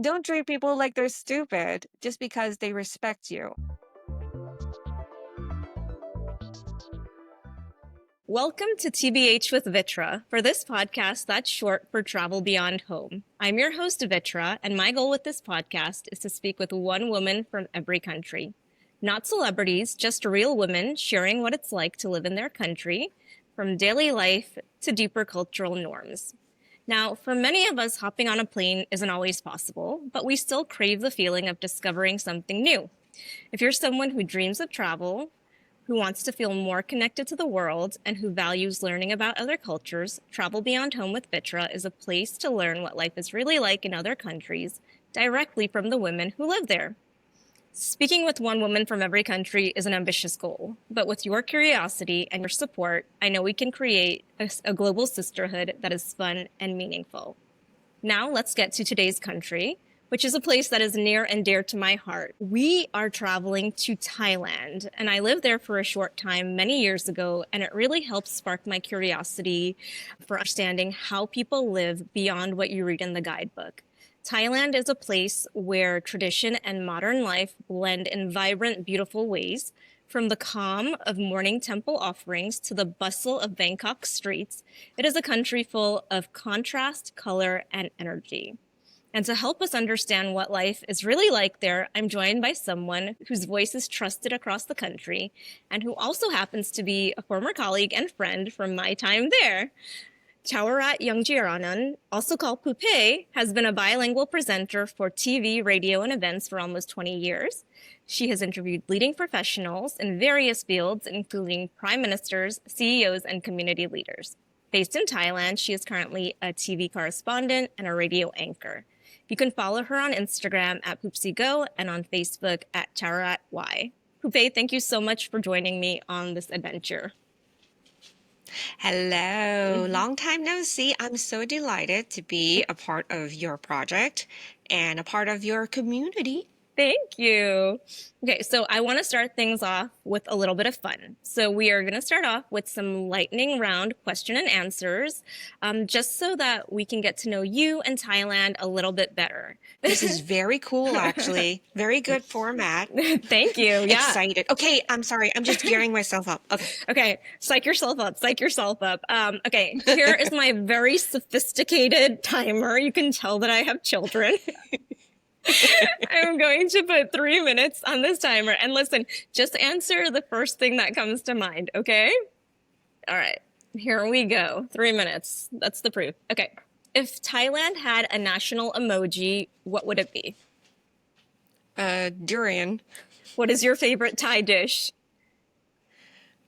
don't treat people like they're stupid just because they respect you. Welcome to TBH with Vitra. For this podcast, that's short for Travel Beyond Home. I'm your host, Vitra, and my goal with this podcast is to speak with one woman from every country. Not celebrities, just real women sharing what it's like to live in their country, from daily life to deeper cultural norms. Now, for many of us, hopping on a plane isn't always possible, but we still crave the feeling of discovering something new. If you're someone who dreams of travel, who wants to feel more connected to the world, and who values learning about other cultures, Travel Beyond Home with Vitra is a place to learn what life is really like in other countries directly from the women who live there. Speaking with one woman from every country is an ambitious goal, but with your curiosity and your support, I know we can create a global sisterhood that is fun and meaningful. Now let's get to today's country, which is a place that is near and dear to my heart. We are traveling to Thailand, and I lived there for a short time many years ago, and it really helped spark my curiosity for understanding how people live beyond what you read in the guidebook. Thailand is a place where tradition and modern life blend in vibrant, beautiful ways. From the calm of morning temple offerings to the bustle of Bangkok streets, it is a country full of contrast, color, and energy. And to help us understand what life is really like there, I'm joined by someone whose voice is trusted across the country and who also happens to be a former colleague and friend from my time there. Chaowarat Yongjiranon, also called Poupée, has been a bilingual presenter for TV, radio, and events for almost 20 years. She has interviewed leading professionals in various fields, including prime ministers, CEOs, and community leaders. Based in Thailand, she is currently a TV correspondent and a radio anchor. You can follow her on Instagram at PoopsieGo and on Facebook at Chaowarat Y. Poupée, thank you so much for joining me on this adventure. Hello, long time no see. I'm so delighted to be a part of your project and a part of your community. Thank you. Okay, so I want to start things off with a little bit of fun. So we are going to start off with some lightning round question and answers, just so that we can get to know you and Thailand a little bit better. This is very cool, actually. Very good format. Thank you. Yeah. Excited. Okay, I'm sorry. I'm just gearing myself up. Okay. Okay, psych yourself up. Psych yourself up. Okay, here is my very sophisticated timer. You can tell that I have children. I'm going to put 3 minutes on this timer. And listen, just answer the first thing that comes to mind, okay? All right, here we go. 3 minutes. That's the proof. Okay. If Thailand had a national emoji, what would it be? Durian. What is your favorite Thai dish?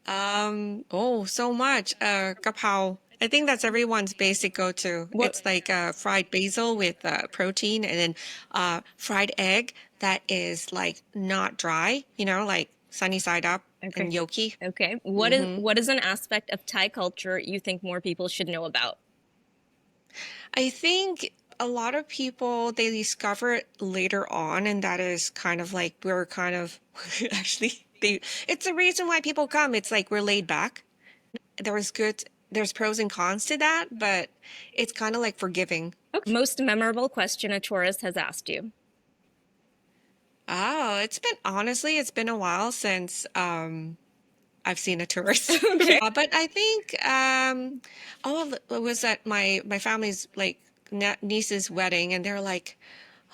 Oh, so much. Kapow. I think that's everyone's basic go-to. What- It's like fried basil with protein and then fried egg that is like not dry, like sunny side up Okay. and yolky. Okay. What is an aspect of Thai culture you think more people should know about? I think a lot of people, they discover it later on, and that is kind of like we're kind of actually it's the reason why people come. It's like we're laid back. There's pros and cons to that, but it's kind of like forgiving. Okay. Most memorable question a tourist has asked you. Oh, it's been a while since I've seen a tourist. Okay. But I think it was at my family's like niece's wedding, and they're like,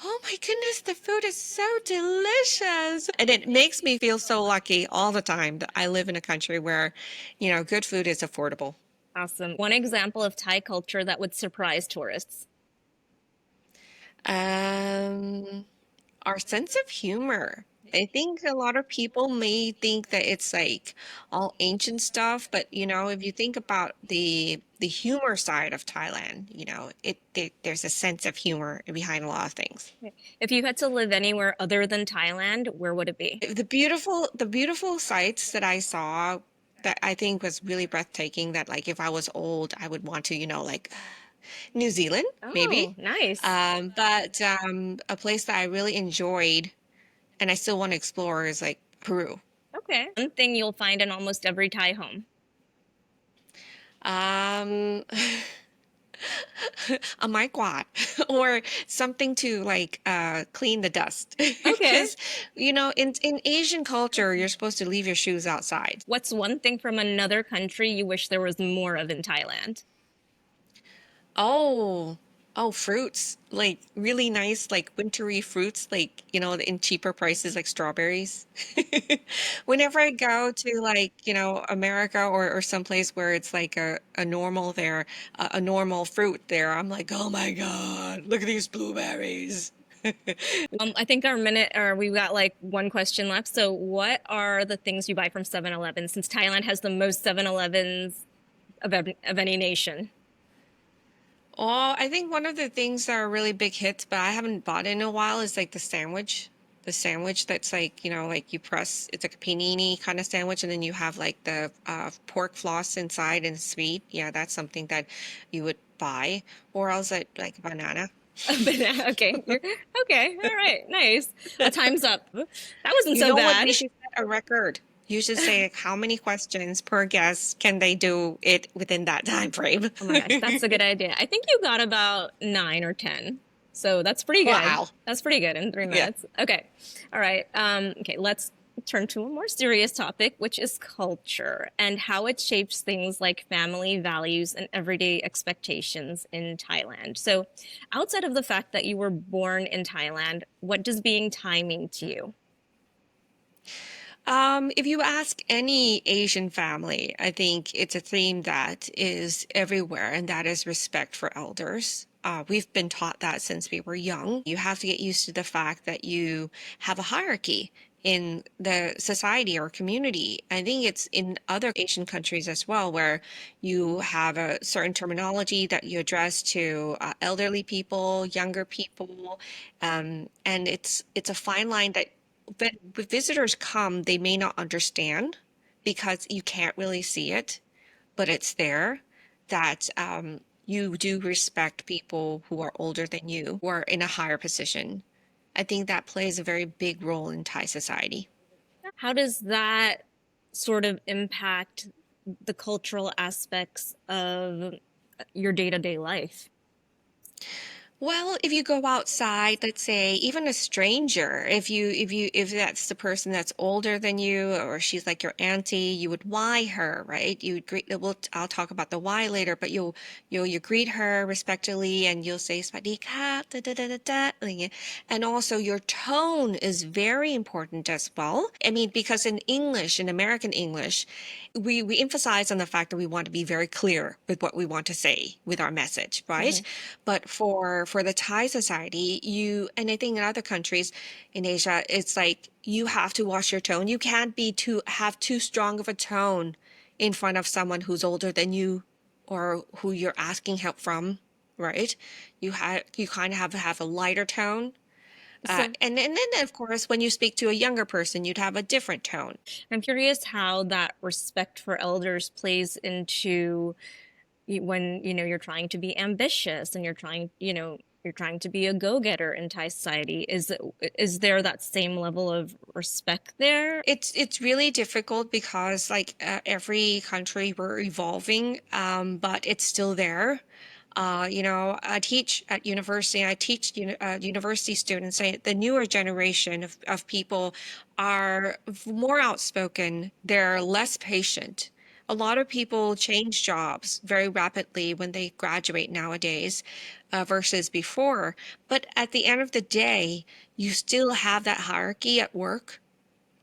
"Oh my goodness, the food is so delicious," and it makes me feel so lucky all the time that I live in a country where, good food is affordable. Awesome. One example of Thai culture that would surprise tourists. Um, our sense of humor. I think a lot of people may think that it's like all ancient stuff, but if you think about the humor side of Thailand, there's a sense of humor behind a lot of things. If you had to live anywhere other than Thailand, where would it be? The beautiful sights that I saw that I think was really breathtaking, that like if I was old, I would want to, like New Zealand, maybe. Oh, nice. But a place that I really enjoyed and I still want to explore is like Peru. Okay. One thing you'll find in almost every Thai home. Um, a mic quad or something to like clean the dust. Okay. Because in Asian culture, you're supposed to leave your shoes outside. What's one thing from another country you wish there was more of in Thailand? Oh, oh, fruits. Like really nice, like wintry fruits, like, in cheaper prices, like strawberries. Whenever I go to like, America or someplace where it's like a normal there, a normal fruit there, I'm like, oh my God, look at these blueberries. I think our minute, or we've got like one question left. So, what are the things you buy from 7-Eleven since Thailand has the most 7-Elevens of any nation? Oh, I think one of the things that are really big hits, but I haven't bought in a while, is like the sandwich. The sandwich that's like, like you press, it's like a panini kind of sandwich, and then you have like the pork floss inside and sweet. Yeah, that's something that you would buy. Or else like banana. A banana. Okay. Okay. All right. Nice. Time's up. That wasn't You so know what? bad. We should set a record. You should say like, how many questions per guest can they do it within that time frame? Oh my gosh, that's a good idea. I think you got about 9 or 10. So that's pretty good. Wow. That's pretty good in three Yeah. minutes. Okay. All right. Okay, let's turn to a more serious topic, which is culture and how it shapes things like family values and everyday expectations in Thailand. So, outside of the fact that you were born in Thailand, what does being Thai mean to you? If you ask any Asian family, I think it's a theme that is everywhere, and that is respect for elders. We've been taught that since we were young. You have to get used to the fact that you have a hierarchy in the society or community. I think it's in other Asian countries as well, where you have a certain terminology that you address to elderly people, younger people, and it's a fine line that when visitors come, they may not understand because you can't really see it, but it's there that you do respect people who are older than you, who are in a higher position. I think that plays a very big role in Thai society. How does that sort of impact the cultural aspects of your day-to-day life? Well, if you go outside, let's say even a stranger, if that's the person that's older than you or she's like your auntie, you would why her, right? You would greet, I'll talk about the why later, but you greet her respectfully and you'll say "Sawasdee ka," da da da da da, like, and also your tone is very important as well. I mean, because in English, in American English, we emphasize on the fact that we want to be very clear with what we want to say with our message, right? Mhm. But for the Thai society, and I think in other countries in Asia, it's like you have to watch your tone. You can't be too strong of a tone in front of someone who's older than you or who you're asking help from, right? You kind of have to have a lighter tone. So And then of course, when you speak to a younger person, you'd have a different tone. I'm curious how that respect for elders plays into when, you're trying to be ambitious and you're trying to be a go-getter in Thai society. Is there that same level of respect there? It's really difficult because like every country we're evolving, but it's still there. I teach at university. I teach university students. The newer generation of people are more outspoken. They're less patient. A lot of people change jobs very rapidly when they graduate nowadays, versus before. But at the end of the day, you still have that hierarchy at work.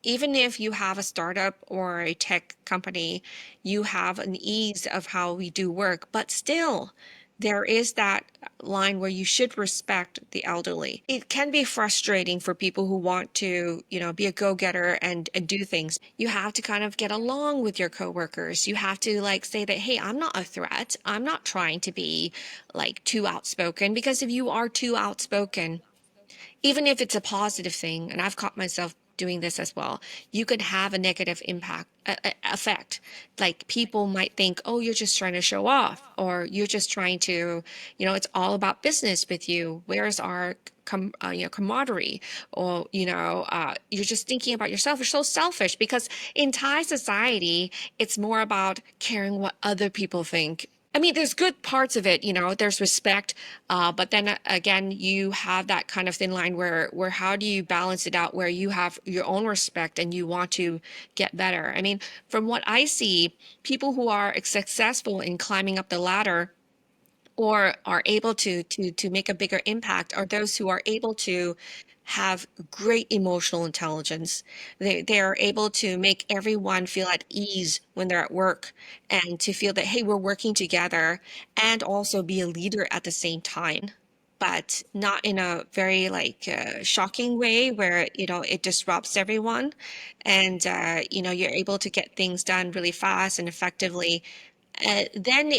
Even if you have a startup or a tech company, you have an ease of how we do work, but still, there is that line where you should respect the elderly. It can be frustrating for people who want to, be a go-getter and do things. You have to kind of get along with your coworkers. You have to like say that, hey, I'm not a threat. I'm not trying to be like too outspoken, because if you are too outspoken, even if it's a positive thing, and I've caught myself doing this as well, you could have a negative effect. Like people might think, oh, you're just trying to show off, or you're just trying to, it's all about business with you. Where's our camaraderie? Or, you're just thinking about yourself. You're so selfish, because in Thai society, it's more about caring what other people think I mean, there's good parts of it, there's respect, but then again, you have that kind of thin line where how do you balance it out where you have your own respect and you want to get better? I mean, from what I see, people who are successful in climbing up the ladder or are able to make a bigger impact are those who are able to have great emotional intelligence. They are able to make everyone feel at ease when they're at work and to feel that, hey, we're working together and also be a leader at the same time, but not in a very like shocking way where, it disrupts everyone. And, you're able to get things done really fast and effectively, then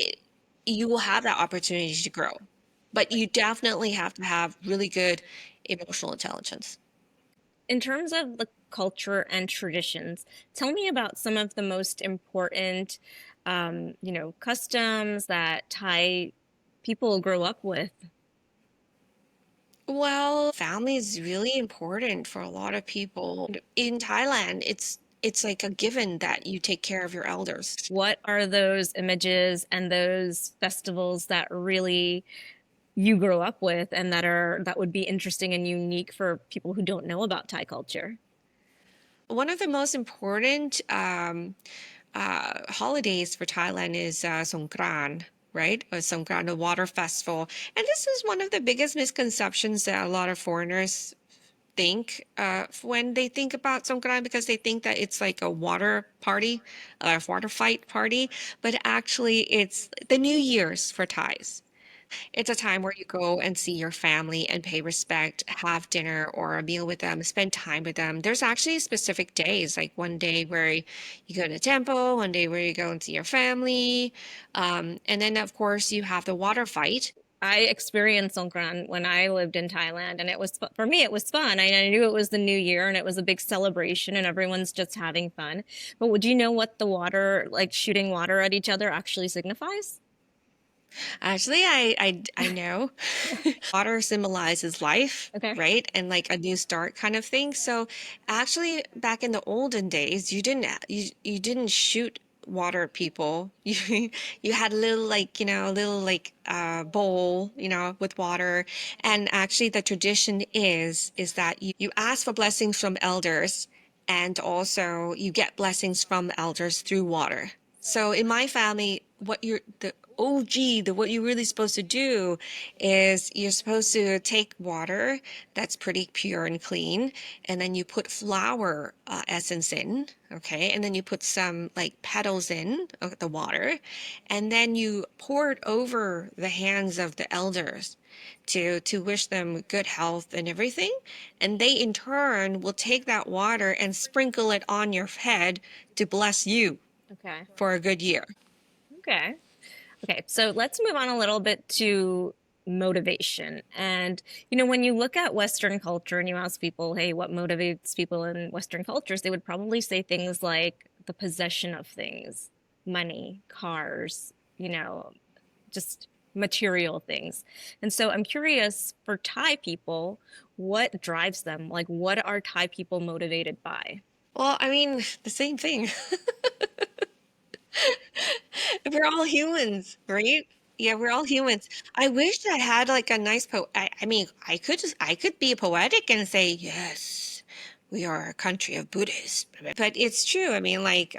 you will have that opportunity to grow. But you definitely have to have really good emotional intelligence. In terms of the culture and traditions, tell me about some of the most important, customs that Thai people grow up with. Well, family is really important for a lot of people. In Thailand, it's like a given that you take care of your elders. What are those images and those festivals that really you grow up with and that would be interesting and unique for people who don't know about Thai culture? One of the most important holidays for Thailand is Songkran, right? Songkran, the water festival. And this is one of the biggest misconceptions that a lot of foreigners think when they think about Songkran because they think that it's like a water party, a water fight party, but actually it's the New Year's for Thais. It's a time where you go and see your family and pay respect, have dinner or a meal with them, spend time with them. There's actually specific days, like one day where you go to the temple, one day where you go and see your family. And then, of course, you have the water fight. I experienced Songkran when I lived in Thailand, and for me, it was fun. I knew it was the new year and it was a big celebration, and everyone's just having fun. But would you know what the water, like shooting water at each other, actually signifies? Actually, I know. Water symbolizes life, Okay. right? And like a new start kind of thing. So actually back in the olden days, you didn't shoot water at people. You had a little like, a little like bowl, with water. And actually the tradition is that you ask for blessings from elders and also you get blessings from elders through water. So in my family, the OG, what you're really supposed to do is you're supposed to take water that's pretty pure and clean, and then you put flower essence in, okay, and then you put some like petals in the water, and then you pour it over the hands of the elders to wish them good health and everything, and they in turn will take that water and sprinkle it on your head to bless you Okay. for a good year. Okay. Okay, so let's move on a little bit to motivation. And, when you look at Western culture and you ask people, hey, what motivates people in Western cultures, they would probably say things like the possession of things, money, cars, just material things. And so I'm curious for Thai people, what drives them? Like, what are Thai people motivated by? Well, I mean, the same thing. We're all humans, right? Yeah, we're all humans. I wish I had like a nice I mean, I could be poetic and say, yes, we are a country of Buddhists. But it's true. I mean, like,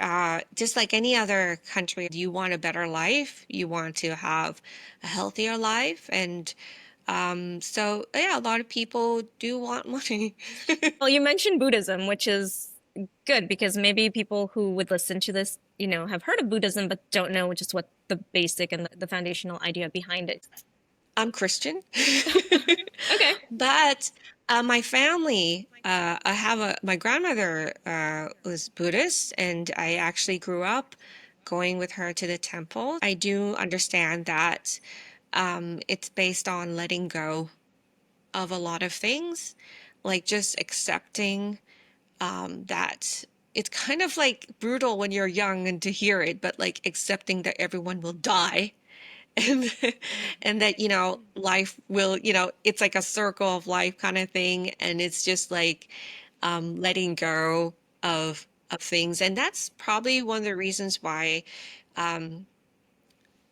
just like any other country, you want a better life, you want to have a healthier life. And so, yeah, a lot of people do want money. Well, you mentioned Buddhism, which is good because maybe people who would listen to this, have heard of Buddhism but don't know just what the basic and the foundational idea behind it. I'm Christian. Okay. But my family, my grandmother was Buddhist, and I actually grew up going with her to the temple. I do understand that it's based on letting go of a lot of things, like just accepting that it's kind of like brutal when you're young and to hear it, but like accepting that everyone will die and and that life will it's like a circle of life kind of thing, and it's just like letting go of things, and that's probably one of the reasons why um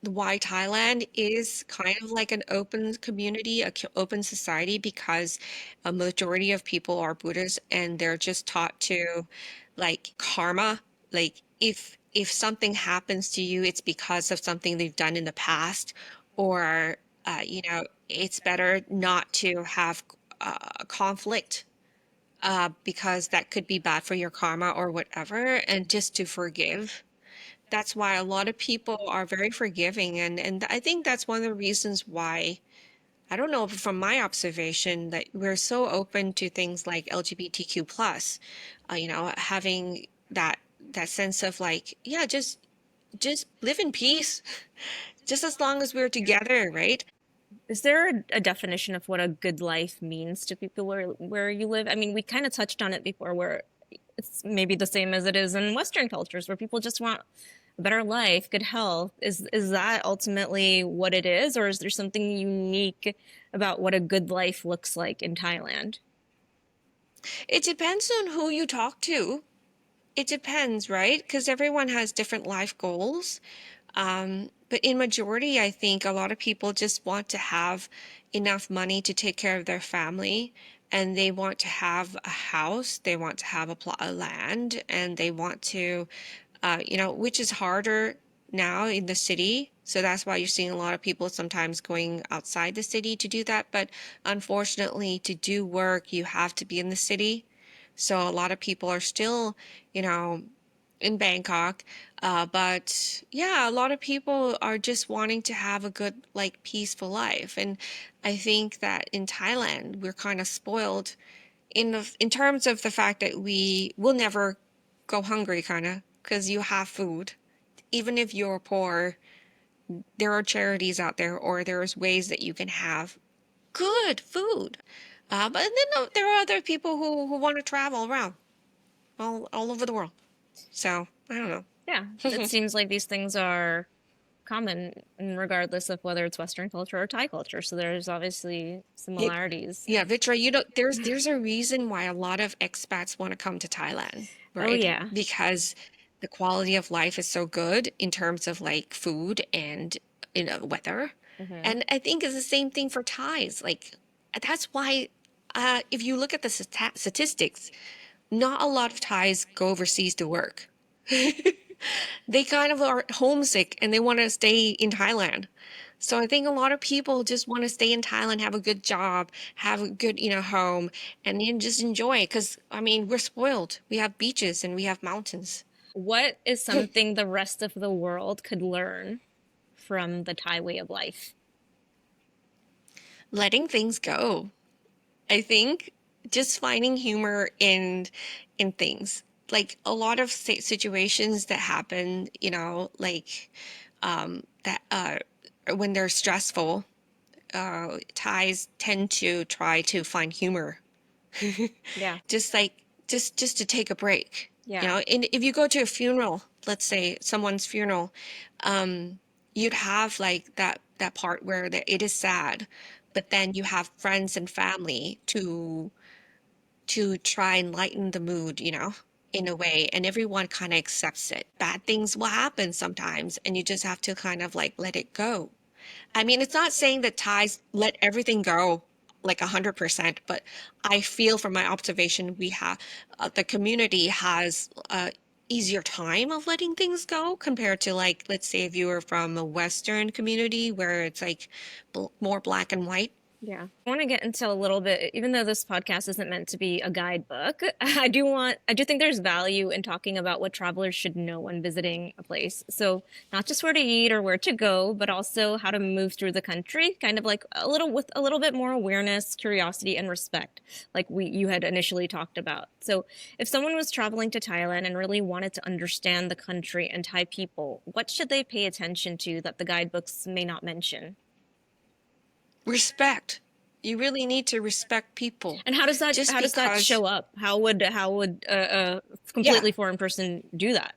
why Thailand is kind of like an open community, open society, because a majority of people are Buddhists and they're just taught to like karma. Like if something happens to you, it's because of something they've done in the past, or it's better not to have conflict because that could be bad for your karma or whatever, and just to forgive. That's why a lot of people are very forgiving, and I think that's one of the reasons why, I don't know, from my observation, that we're so open to things like LGBTQ plus, having that sense of like, yeah, just live in peace, just as long as we're together, right? Is there a definition of what a good life means to people where you live? I mean, we kind of touched on it before, where it's maybe the same as it is in Western cultures, where people just want a better life, good health. Is that ultimately what it is, or is there something unique about what a good life looks like in Thailand? It depends on who you talk to. It depends, right? Because everyone has different life goals. But in majority, I think a lot of people just want to have enough money to take care of their family, and they want to have a house, they want to have a plot of land, and they want to, which is harder now in the city. So that's why you're seeing a lot of people sometimes going outside the city to do that. But unfortunately, to do work, you have to be in the city. So a lot of people are still, you know, in Bangkok. But yeah, a lot of people are just wanting to have a good, like, peaceful life. And I think that in Thailand, we're kind of spoiled in terms of the fact that we will never go hungry, kind of, because you have food. Even if you're poor, there are charities out there, or there's ways that you can have good food. But then there are other people who want to travel around all over the world. So I don't Yeah, it know. seems like these things are common, regardless of whether it's Western culture or Thai culture. So there's obviously It, similarities. yeah, Vitra, there's a reason why a lot of expats want to come to Thailand, Oh right? yeah. Because the quality of life is so good in terms of like food and weather. Hmm. And I think it's the same thing for Thais. Like that's why if you look at the statistics, not a lot of Thais go overseas to work. They kind of are homesick and they want to stay in Thailand. So I think a lot of people just want to stay in Thailand, have a good job, have a good, home, and then just enjoy it. Because I mean, we're spoiled. We have beaches and we have mountains. What is something the rest of the world could learn from the Thai way of life? Letting things go. I think just finding humor in things. Like a lot of situations that happen, like that when they're stressful, Thais tend to try to find humor. Yeah. Just like just to take a break. Yeah. And if you go to a funeral, let's say someone's funeral, um, you'd have like that part where it is sad, but then you have friends and family to try and lighten the mood, in a way, and everyone kind of accepts it. Bad things will happen sometimes, and you just have to kind of like let it go. I mean, it's not saying that Thais let everything go like 100%, but I feel from my observation, we have the community has easier time of letting things go compared to, like, let's say if you were from a Western community where it's like more black and white. Yeah. I want to get into a little bit, even though this podcast isn't meant to be a guidebook, I do think there's value in talking about what travelers should know when visiting a place. So, not just where to eat or where to go, but also how to move through the country, kind of like with a little bit more awareness, curiosity, and respect, like you had initially talked about. So, if someone was traveling to Thailand and really wanted to understand the country and Thai people, what should they pay attention to that the guidebooks may not mention? Respect. You really need to respect people. And Just how does that because, show up? How would a yeah, completely foreign person do that?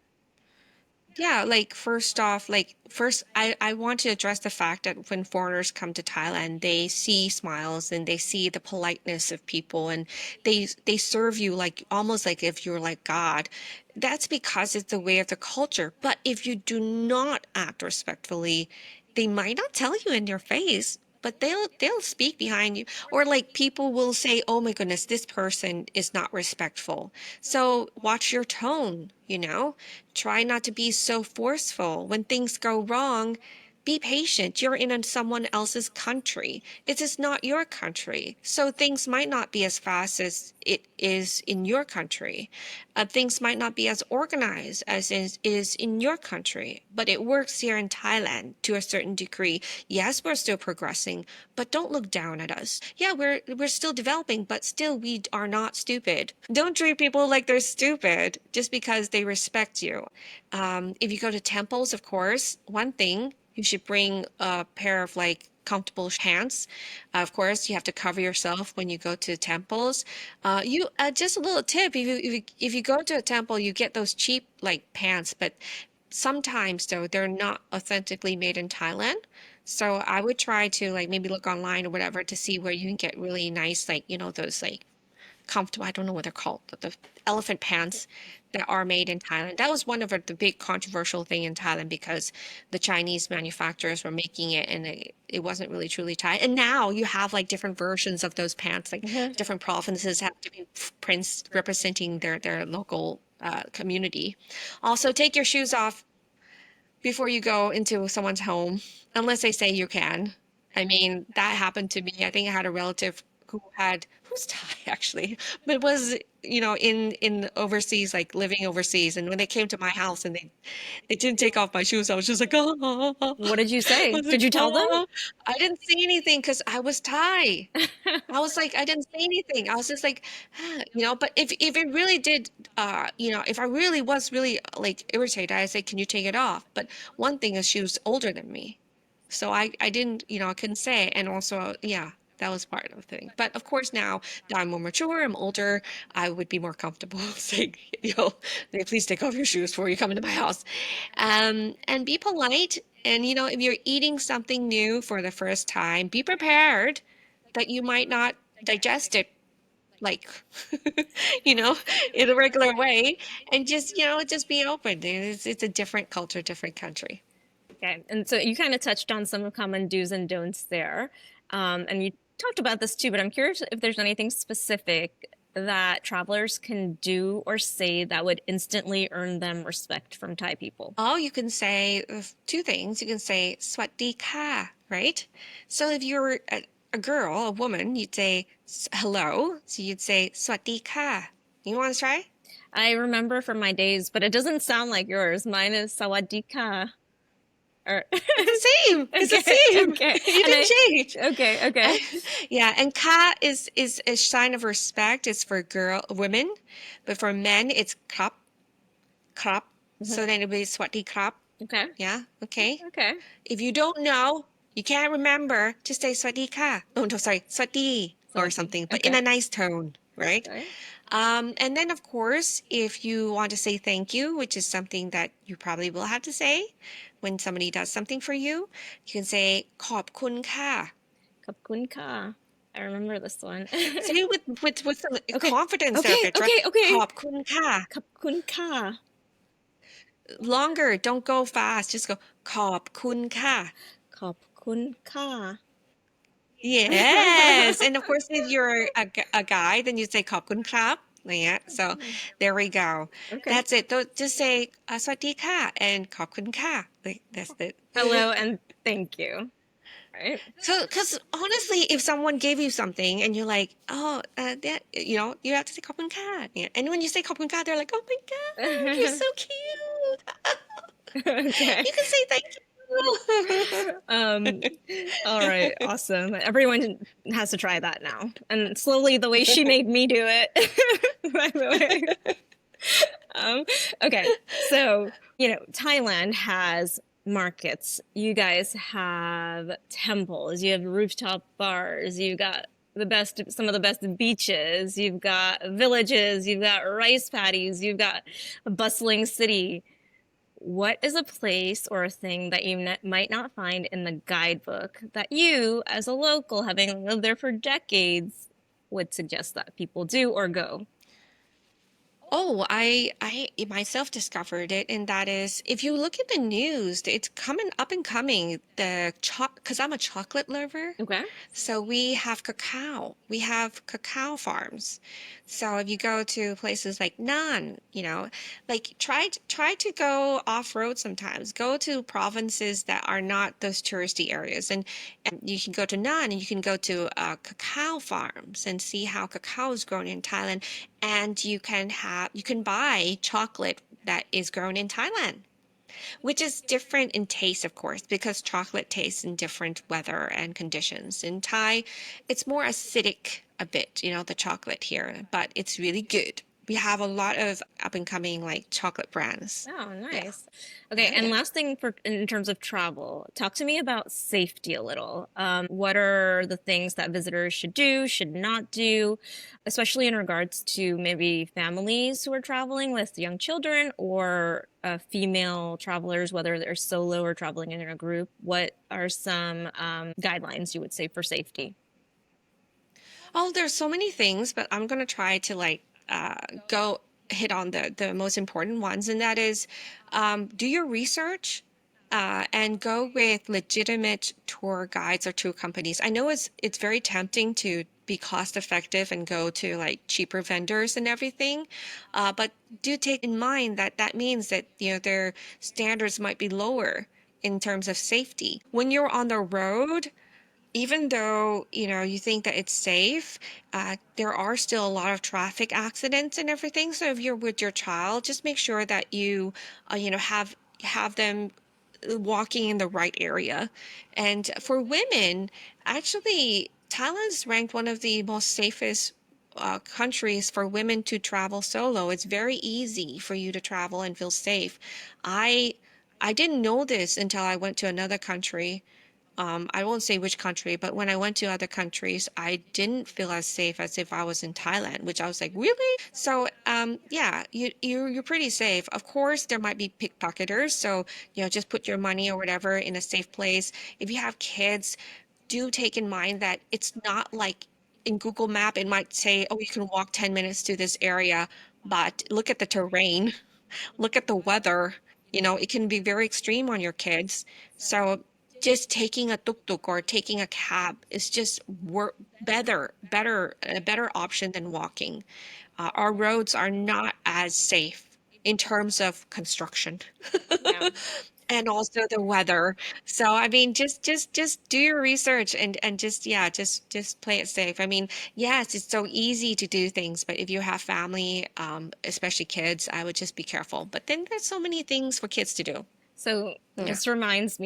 yeah, like first off, like first I want to address the fact that when foreigners come to Thailand, they see smiles and they see the politeness of people, and they serve you like almost like if you're like God. That's because it's the way of the culture. But if you do not act respectfully, they might not tell you in your face, but they'll speak behind you. Or like people will say, "Oh my goodness, this person is not respectful." So watch your tone, you know? Try not to be so forceful. When things go wrong, be patient. You're in someone else's country. It is not your country. So things might not be as fast as it is in your country. Things might not be as organized as it is in your country, but it works here in Thailand to a certain degree. Yes, we're still progressing, but don't look down at us. Yeah, we're still developing, but still we are not stupid. Don't treat people like they're stupid just because they respect you. If you go to temples, of course, one thing you should bring a pair of like comfortable pants. Of course, you have to cover yourself when you go to temples. You just a little tip: if you go to a temple, you get those cheap like pants, but sometimes though they're not authentically made in Thailand. So I would try to like maybe look online or whatever to see where you can get really nice like those like comfortable, I don't know what they're called, but the elephant pants that are made in Thailand. That was one of the big controversial thing in Thailand because the Chinese manufacturers were making it and it wasn't really truly Thai. And now you have like different versions of those pants, like Mhm. different provinces have different prints representing their local community. Also, take your shoes off before you go into someone's home, unless they say you can. I mean, that happened to me. I think I had a relative who's Thai actually, but was, in overseas, like living overseas. And when they came to my house and they didn't take off my shoes, I was just like, oh, What did you I say? was Did like, you tell them? oh, I didn't say anything because I was Thai. I was like, I didn't say anything. I was just like, but if it really did, if I really was really like irritated, I say, can you take it off? But one thing is she was older than me. So I didn't, I couldn't say. And also, yeah, that was part of the thing. But of course, now that I'm more mature, I'm older, I would be more comfortable saying, please take off your shoes before you come into my house. And be polite. And, if you're eating something new for the first time, be prepared that you might not digest it like, you know, in a regular way. And just be open. It's a different culture, different country. Okay. And so you kind of touched on some common do's and don'ts there. And you talked about this too, but I'm curious if there's anything specific that travelers can do or say that would instantly earn them respect from Thai people. Oh, you can say two things. You can say "swathi ka," right? So if you're a girl, a woman, you'd say hello. So you'd say "swathi ka." You want to try? I remember from my days, but it doesn't sound like yours. Mine is sawadika. Or It's the same. It's the okay, same. okay. You And didn't change. okay. Yeah, and ka is a sign of respect. It's for women, but for men, it's krap. So Mhm. then it'd be "swathi krap." Okay. Yeah, okay. Okay. If you don't know, you can't remember, just say "swathi ka." Oh, no, sorry, "swathi" or Sawati. something, but in Okay. a nice tone, right? Okay. And then, of course, if you want to say thank you, which is something that you probably will have to say when somebody does something for you, you can say "ขอบคุณค่ะ." Kapkun ka. I remember this one. Say it with some Okay. confidence there, Okay. Vitra. Okay. Okay. ขอบคุณค่ะ. Kapkun ka. Longer, don't go fast. Just go ขอบคุณค่ะ. Kapkun ka. Yes. And of course, if you're a guy, then you say ขอบคุณครับ. Yeah. So there we go. Okay. That's it. Just say สวัสดีค่ะ and ขอบคุณค่ะ. Like, that's it. Hello and thank you. Right. So, because honestly, if someone gave you something and you're like, oh, that, you have to say ขอบคุณค่ะ. Yeah. And when you say ขอบคุณค่ะ, they're like, oh my God, you're so cute. Okay. You can say thank you. Um, all right, awesome. Everyone has to try that now. And slowly the way she made me do it, by the way. Okay, so, Thailand has markets. You guys have temples. You have rooftop bars. You've got some of the best beaches. You've got villages. You've got rice paddies. You've got a bustling city. What is a place or a thing that you might not find in the guidebook that you, as a local, having lived there for decades, would suggest that people do or go? Oh, I myself discovered it, and that is if you look at the news, it's coming up and coming. Because I'm a chocolate lover, Okay. so we have cacao. We have cacao farms. So if you go to places like Nan, like try to go off road sometimes. Go to provinces that are not those touristy areas, and you can go to Nan, and you can go to cacao farms and see how cacao is grown in Thailand, and you can buy chocolate that is grown in Thailand, which is different in taste, of course, because chocolate tastes in different weather and conditions. In Thai, it's more acidic a bit, the chocolate here, but it's really good. We have a lot of up and coming like chocolate brands. Oh, Yeah. nice. Okay, Yeah, and yeah. last thing for in terms of travel, talk to me about safety a little. What are the things that visitors should do, should not do, especially in regards to maybe families who are traveling with young children or female travelers, whether they're solo or traveling in a group? What are some guidelines you would say for safety? Oh, there's so many things, but I'm gonna try to like go hit on the most important ones, and that is do your research and go with legitimate tour guides or tour companies. I know it's very tempting to be cost effective and go to like cheaper vendors and everything, but do take in mind that that means that their standards might be lower in terms of safety. When you're on the road, even though you think that it's safe, there are still a lot of traffic accidents and everything. So if you're with your child, just make sure that you have them walking in the right area. And for women, actually, Thailand's ranked one of the most safest countries for women to travel solo. It's very easy for you to travel and feel safe. I I didn't know this until I went to another country. I won't say which country, but when I went to other countries, I didn't feel as safe as if I was in Thailand, which I was like, really? So, yeah, you're pretty safe. Of course, there might be pickpocketers, so just put your money or whatever in a safe place. If you have kids, do take in mind that it's not like in Google Map, it might say, oh, you can walk 10 minutes to this area, but look at the terrain, look at the weather. It can be very extreme on your kids. So just taking a tuk-tuk or taking a cab is just a better option than walking. Our roads are not as safe in terms of construction Yeah. and also the weather. So I mean, just do your research and just yeah, just play it safe. I mean, yes, it's so easy to do things, but if you have family, especially kids, I would just be careful. But then there's so many things for kids to do. So Yeah. just reminded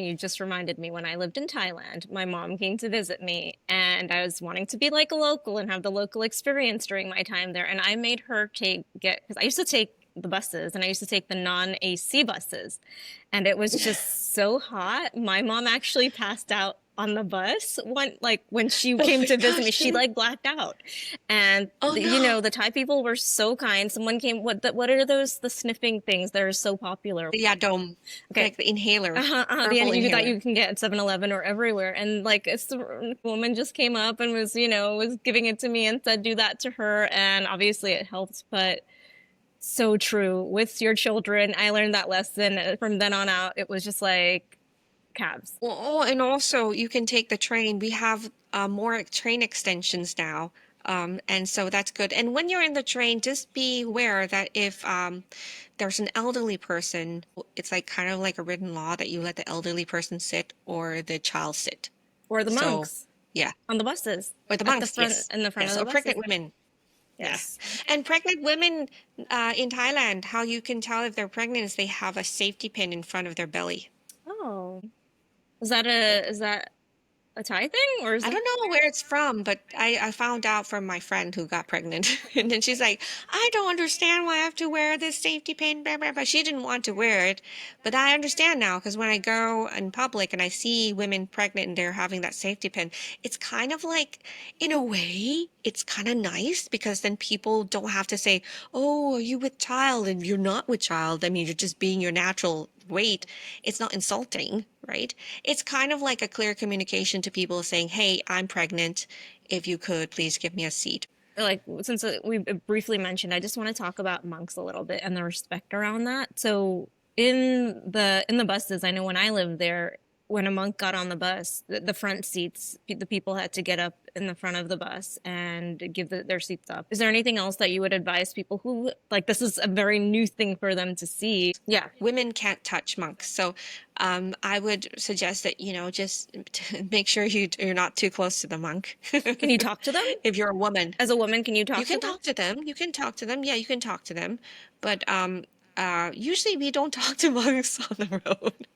me when I lived in Thailand, my mom came to visit me and I was wanting to be like a local and have the local experience during my time there. And I made her because I used to take the buses and I used to take the non-AC buses. And it was just so hot. My mom actually passed out on the bus when she Oh came my to visit me, gosh, she like blacked out. And oh no. the Thai people were so kind. Someone came, what are those, the sniffing things that are so popular? Yeah, dome, Okay. like the inhaler, The herbal end you that inhaler. you can get at 7-Eleven or everywhere. And like it's the woman just came up and was giving it to me and said, do that to her. And obviously it helped, but so true with your children. I learned that lesson from then on out. It was just like cabs. Well, oh, and also you can take the train. We have more train extensions now. And so that's good. And when you're in the train, just be aware that if there's an elderly person, it's like kind of like a written law that you let the elderly person sit or the child sit. Or the So, monks yeah. on the buses Or the at the monks, front yes. in the front of Yes. the Or buses. pregnant women. Yeah. Yes. And pregnant women in Thailand, how you can tell if they're pregnant is they have a safety pin in front of their belly. Oh. Yeah. Is that a Thai thing or is I it don't know where it's from, but I found out from my friend who got pregnant. And then she's like, I don't understand why I have to wear this safety pin, blah, blah, blah. She didn't want to wear it. But I understand now because when I go in public and I see women pregnant and they're having that safety pin, it's kind of like, in a way, it's kind of nice because then people don't have to say, oh, are you with child? And you're not with child. I mean, you're just being your natural weight. It's not insulting, right? It's kind of like a clear communication to people saying, hey, I'm pregnant. If you could, please give me a seat. like since we briefly mentioned, I just want to talk about monks a little bit and the respect around that. So in the buses, I know when I lived there, when a monk got on the bus, the front seats, the people had to get up in the front of the bus and give their seats up. Is there anything else that you would advise people who like this is a very new thing for them to see? Yeah. Women can't touch monks. So I would suggest that, just make sure you're not too close to the monk. Can you talk to them? If you're a woman, As a woman, can you talk you to can them? talk to them. You can talk to them. Yeah, you can talk to them. But usually we don't talk to monks on the road.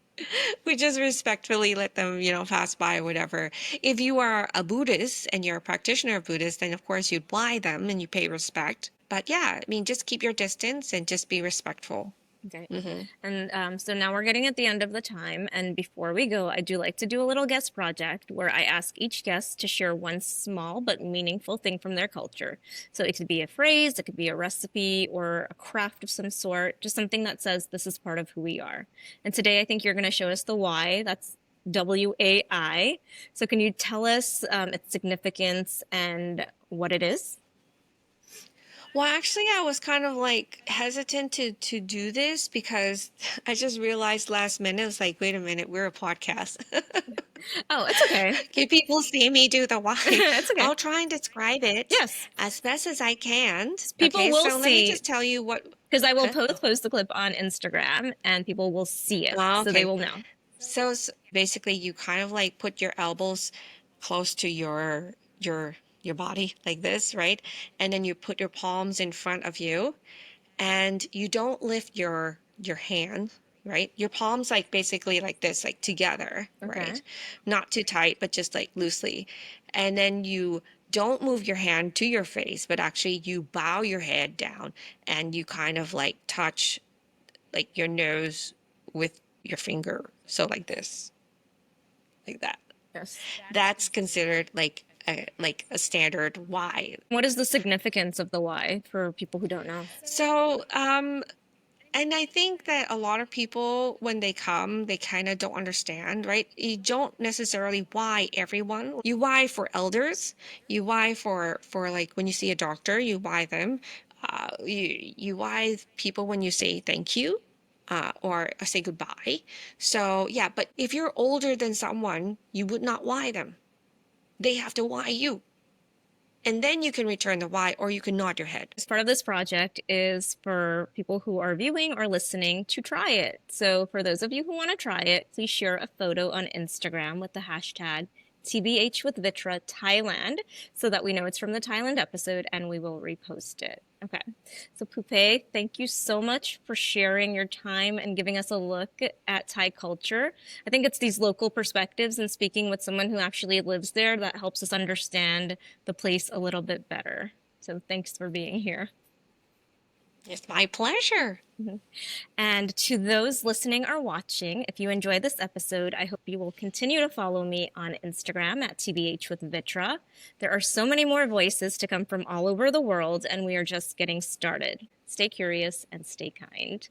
We just respectfully let them, pass by or whatever. If you are a Buddhist and you're a practitioner of Buddhist, then of course you'd buy them and you pay respect. But yeah, I mean, just keep your distance and just be respectful. Okay. Hmm. And so now we're getting at the end of the time. And before we go, I do like to do a little guest project where I ask each guest to share one small but meaningful thing from their culture. So it could be a phrase, it could be a recipe or a craft of some sort, just something that says this is part of who we are. And today I think you're going to show us the why. That's WAI. So can you tell us its significance and what it is? Well, actually, I was kind of like hesitant to do this because I just realized last minute, it's like, wait a minute, we're a podcast. Oh, it's okay. Can people see me do the why? It's okay. I'll try and describe it Yes. as best as I can. People Okay, will so let me see. just tell you what. Because I will Huh? post the clip on Instagram and people will see it. Oh, So they okay. will know. So basically, you kind of like put your elbows close to your body like this, right? And then you put your palms in front of you, and you don't lift your hand, right? Your palms like basically like this, like together, Okay. right? Not too tight, but just like loosely. And then you don't move your hand to your face, but actually you bow your head down and you kind of like touch like your nose with your finger. So like this, like that. Yes. That's considered like a standard Y. What is the significance of the why for people who don't know? So, and I think that a lot of people, when they come, they kind of don't understand, right? You don't necessarily why everyone. You why for elders. You why for like when you see a doctor, you why them. You why people when you say thank you. Or say goodbye. So yeah, but if you're older than someone, you would not why them. They have to why you. And then you can return the why, or you can nod your head. Part of this project is for people who are viewing or listening to try it. So for those of you who want to try it, please share a photo on Instagram with the hashtag TBH with Vitra Thailand so that we know it's from the Thailand episode and we will repost it. Okay. So Pupe, thank you so much for sharing your time and giving us a look at Thai culture. I think it's these local perspectives and speaking with someone who actually lives there that helps us understand the place a little bit better. So thanks for being here. It's my pleasure. And to those listening or watching, if you enjoyed this episode, I hope you will continue to follow me on Instagram at TBH with Vitra. There are so many more voices to come from all over the world, and we are just getting started. Stay curious and stay kind.